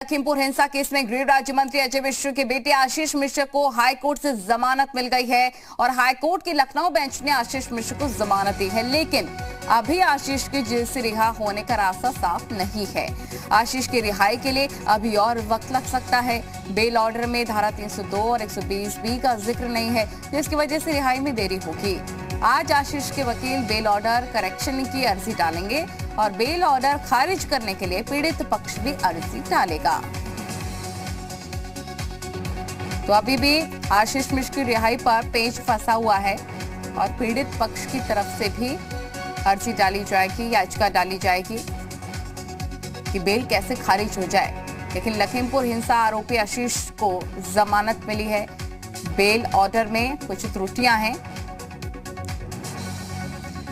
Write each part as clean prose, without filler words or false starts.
लखीमपुर हिंसा केस में गृह राज्य मंत्री अजय मिश्र के बेटे आशीष मिश्र को हाईकोर्ट से जमानत मिल गई है और हाईकोर्ट की लखनऊ बेंच ने आशीष मिश्र को जमानत दी है, लेकिन अभी आशीष के जेल से रिहा होने का रास्ता साफ नहीं है। आशीष की रिहाई के लिए अभी और वक्त लग सकता है। बेल ऑर्डर में धारा 302 और 120B का जिक्र नहीं है, जिसकी वजह से रिहाई में देरी होगी। आज आशीष के वकील बेल ऑर्डर करेक्शन की अर्जी डालेंगे और बेल ऑर्डर खारिज करने के लिए पीड़ित पक्ष भी अर्जी डालेगा। तो अभी भी आशीष मिश्र की रिहाई पर पेच फंसा हुआ है और पीड़ित पक्ष की तरफ से भी अर्जी डाली जाएगी, याचिका डाली जाएगी कि बेल कैसे खारिज हो जाए। लेकिन लखीमपुर हिंसा आरोपी आशीष को जमानत मिली है। बेल ऑर्डर में कुछ त्रुटियां हैं।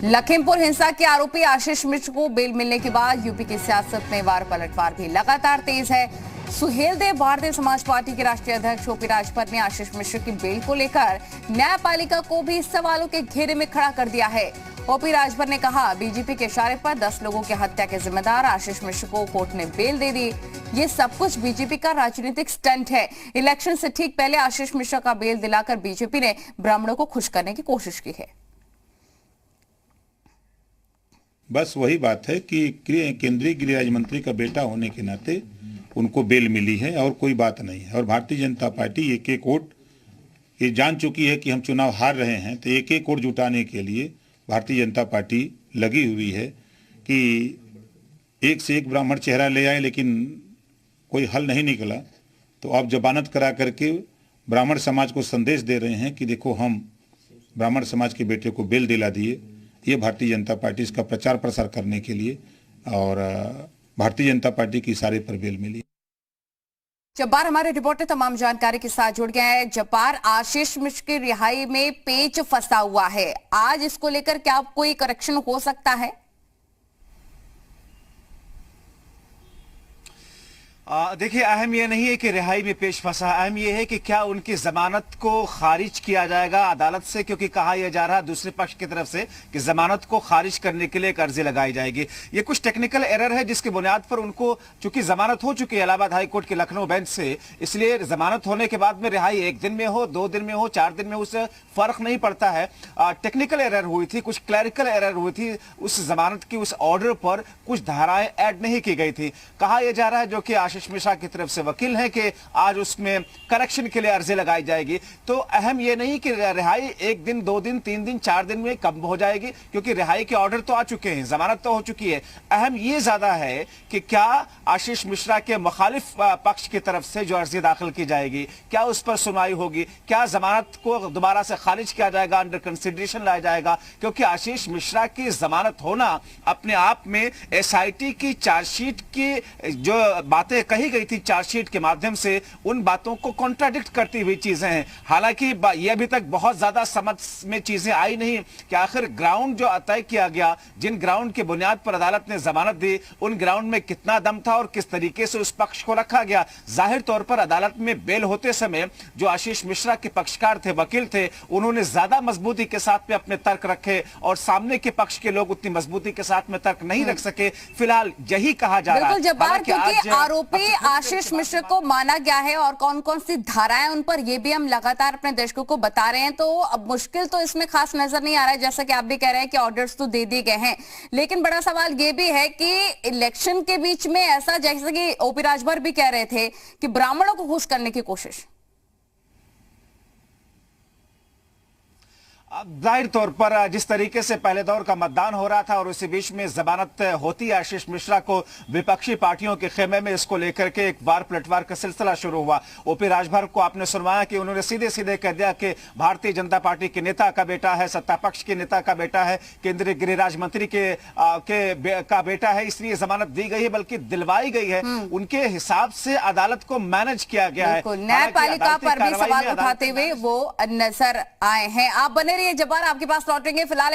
लखीमपुर हिंसा के आरोपी आशीष मिश्र को बेल मिलने के बाद यूपी की सियासत में वार पलटवार भी लगातार तेज है। सुहेलदेव भारतीय समाज पार्टी के राष्ट्रीय अध्यक्ष ओपी राजभर ने आशीष मिश्र की बेल को लेकर न्यायपालिका को भी सवालों के घेरे में खड़ा कर दिया है। ओपी राजभर ने कहा, बीजेपी के इशारे पर 10 लोगों की हत्या के जिम्मेदार आशीष मिश्र को कोर्ट ने बेल दे दी। ये सब कुछ बीजेपी का राजनीतिक स्टंट है। इलेक्शन से ठीक पहले आशीष मिश्र का बेल दिलाकर बीजेपी ने ब्राह्मणों को खुश करने की कोशिश की है। बस वही बात है कि केंद्रीय गृह राज्य मंत्री का बेटा होने के नाते उनको बेल मिली है और कोई बात नहीं है। और भारतीय जनता पार्टी एक एक वोट ये जान चुकी है कि हम चुनाव हार रहे हैं, तो एक एक वोट जुटाने के लिए भारतीय जनता पार्टी लगी हुई है कि एक से एक ब्राह्मण चेहरा ले आए, लेकिन कोई हल नहीं निकला। तो अब जमानत करा करके ब्राह्मण समाज को संदेश दे रहे हैं कि देखो, हम ब्राह्मण समाज के बेटे को बेल दिला दिए। ये भारतीय जनता पार्टी इसका प्रचार प्रसार करने के लिए, और भारतीय जनता पार्टी की इशारे पर बेल मिली। जब्बार हमारे रिपोर्टर तमाम जानकारी के साथ जुड़ गया है। जब्बार, आशीष मिश्र की रिहाई में पेच फंसा हुआ है। आज इसको लेकर क्या कोई करेक्शन हो सकता है? देखिए, अहम यह नहीं है कि रिहाई में पेश फंसा, अहम यह है कि क्या उनकी जमानत को खारिज किया जाएगा अदालत से, क्योंकि कहा यह जा रहा है दूसरे पक्ष की तरफ से कि जमानत को खारिज करने के लिए एक अर्जी लगाई जाएगी। ये कुछ टेक्निकल एरर है जिसकी बुनियाद पर उनको, चूंकि जमानत हो चुकी है इलाहाबाद हाईकोर्ट के लखनऊ बेंच से, इसलिए जमानत होने के बाद में रिहाई 1 दिन में हो, 2 दिन में हो, 4 दिन में, उससे फर्क नहीं पड़ता है। टेक्निकल एरर हुई थी, कुछ क्लैरिकल एरर हुई थी। उस जमानत की उस ऑर्डर पर कुछ धाराएं ऐड नहीं की गई थी। कहा यह जा रहा है, जो कि आशीष मिश्रा की तरफ से वकील है, कि आज उसमें करेक्शन के लिए अर्जी लगाई जाएगी। तो अहम यह नहीं कि रिहाई 1 दिन, 2 दिन, 3 दिन, 4 दिन में कम हो जाएगी, क्योंकि रिहाई के ऑर्डर तो आ चुके हैं, जमानत तो हो चुकी है। अहम यह ज्यादा है कि क्या आशीष मिश्रा के मुखालिफ पक्ष की तरफ से जो अर्जी दाखिल की जाएगी, क्या उस पर सुनवाई होगी, क्या जमानत को दोबारा से खारिज किया जाएगा, अंडर कंसिडरेशन लाया जाएगा। क्योंकि आशीष मिश्रा की जमानत होना अपने आप में SIT की चार्जशीट की जो बातें कही गई थी चार्जशीट के माध्यम से, उन बातों को कॉन्ट्राडिक्ट करती हुई चीजें हैं। हालांकि ये अभी तक बहुत ज्यादा समझ में चीजें आई नहीं कि आखिर ग्राउंड जो तय किया गया, जिन ग्राउंड की बुनियाद पर अदालत ने जमानत दी, उन ग्राउंड में कितना दम था और किस तरीके से उस पक्ष को रखा गया। जाहिर तौर पर अदालत में बेल होते समय जो आशीष मिश्रा के पक्षकार थे, वकील थे, उन्होंने ज्यादा मजबूती के साथ में अपने तर्क रखे और सामने के पक्ष के लोग उतनी मजबूती के साथ में तर्क नहीं रख सके। फिलहाल यही कहा जा रहा है। क्योंकि आरोपी आशीष मिश्र को माना गया है और कौन कौन सी धाराएं उन पर, ये भी हम लगातार अपने दर्शकों को बता रहे हैं। तो अब मुश्किल तो इसमें खास नजर नहीं आ रहा है, जैसा कि आप भी कह रहे हैं कि ऑर्डर्स तो दे दिए गए हैं। लेकिन बड़ा सवाल ये भी है कि इलेक्शन के बीच में ऐसा, जैसे कि ओपी राजभर भी कह रहे थे कि ब्राह्मणों को खुश करने की कोशिश। जाहिर तौर पर जिस तरीके से पहले दौर का मतदान हो रहा था और उसी बीच में जमानत होती है आशीष मिश्रा को, विपक्षी पार्टियों के खेमे में इसको लेकर के एक वार पलटवार का सिलसिला शुरू हुआ। ओपी राजभर को आपने सुनवाया कि उन्होंने सीधे सीधे कह दिया कि भारतीय जनता पार्टी के नेता का बेटा है, सत्ता पक्ष के नेता का बेटा है, केंद्रीय गृह राज्य मंत्री का बेटा है, इसलिए जमानत दी गई है, बल्कि दिलवाई गई है। उनके हिसाब से अदालत को मैनेज किया गया है। न्यायपालिका पर भी सवाल उठाते हुए वो नजर आए हैं। आप बने रहिए जब्बार, आपके पास लौटेंगे। फिलहाल